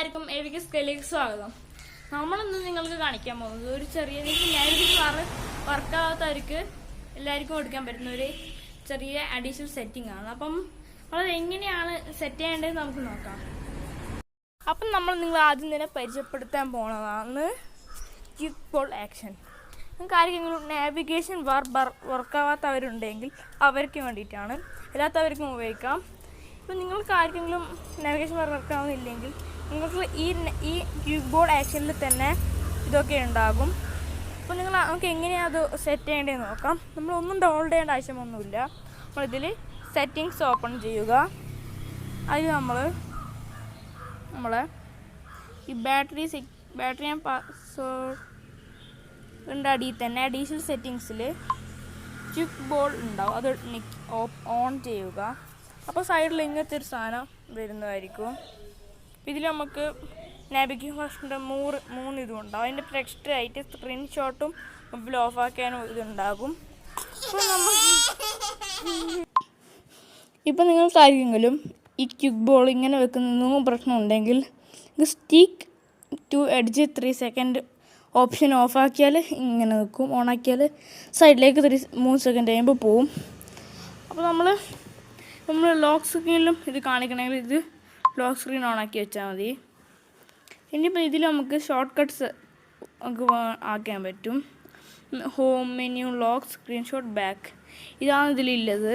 എല്ലാവർക്കും എവിക്ക് സ്കെയിലേക്ക് സ്വാഗതം. നമ്മളിന്ന് നിങ്ങൾക്ക് കാണിക്കാൻ പോകുന്നത് ഒരു ചെറിയ വർക്കാവാത്തവർക്ക് എല്ലാവർക്കും എടുക്കാൻ പറ്റുന്ന ഒരു ചെറിയ അഡീഷണൽ സെറ്റിംഗ് ആണ്. അപ്പം അത് എങ്ങനെയാണ് സെറ്റ് ചെയ്യേണ്ടത് നമുക്ക് നോക്കാം. അപ്പം നമ്മൾ നിങ്ങൾ ആദ്യം തന്നെ പരിചയപ്പെടുത്താൻ പോണതാണ് ക്വിക്ക് ബോൾ ആക്ഷൻ. നിങ്ങൾക്ക് ആർക്കെങ്കിലും നാവിഗേഷൻ വർക്കാവാത്തവരുണ്ടെങ്കിൽ അവർക്ക് വേണ്ടിയിട്ടാണ്, അല്ലാത്തവർക്കും ഉപയോഗിക്കാം. ഇപ്പം നിങ്ങൾക്ക് ആർക്കെങ്കിലും നാവിഗേഷൻ വർക്കാവുന്നില്ലെങ്കിൽ നിങ്ങൾക്ക് ഈ ക്വിക്ക് ബോൾ ആക്ഷനിൽ തന്നെ ഇതൊക്കെ ഉണ്ടാകും. അപ്പോൾ നമുക്ക് എങ്ങനെയാണ് അത് സെറ്റ് ചെയ്യേണ്ടതെന്ന് നോക്കാം. നമ്മളൊന്നും ഡൗൺലോഡ് ചെയ്യേണ്ട ആവശ്യമൊന്നുമില്ല. നമ്മളിതിൽ സെറ്റിങ്സ് ഓപ്പൺ ചെയ്യുക. അതിൽ നമ്മളെ ഈ ബാറ്ററി ആൻഡ് പാസ്വേഡിൻ്റെ അടിയിൽ തന്നെ അഡീഷണൽ സെറ്റിങ്സിൽ ക്വിക്ക് ബോൾ ഉണ്ടാവും. അത് ഓൺ ചെയ്യുക. അപ്പോൾ സൈഡിൽ ഇങ്ങനത്തെ ഒരു സാധനം വരുന്നതായിരിക്കും. ഇതിൽ നമുക്ക് നാവിഗേഷൻ ഫംഗ്ഷൻ്റെ മൂന്ന് ഇതും ഉണ്ടാവും. അതിൻ്റെ ടെക്സ്റ്റ് ആയിട്ട് സ്ക്രീൻഷോട്ടും മൊബൈൽ ഓഫാക്കാനും ഇതുണ്ടാകും. ഇപ്പം നിങ്ങൾക്ക് ആർക്കെങ്കിലും ഈ ക്വിക്ക് ബോൾ ഇങ്ങനെ വെക്കുന്നതും പ്രശ്നമുണ്ടെങ്കിൽ stick to edge 3 second option ഓഫാക്കിയാൽ ഇങ്ങനെ നിൽക്കും. ഓണാക്കിയാൽ സൈഡിലേക്ക് 3 സെക്കൻഡ് കഴിയുമ്പോൾ പോവും. അപ്പോൾ നമ്മൾ ലോക്ക് സ്ക്രീനിലും ഇത് കാണിക്കണമെങ്കിൽ ഇത് ലോക്ക് സ്ക്രീൻ ഓണാക്കി വെച്ചാൽ മതി. ഇനിയിപ്പോൾ ഇതിൽ നമുക്ക് ഷോർട്ട് കട്ട്സ് നമുക്ക് ആക്കാൻ പറ്റും. Home menu, lock, screenshot, back, ഇതാണ് ഇതിലുള്ളത്.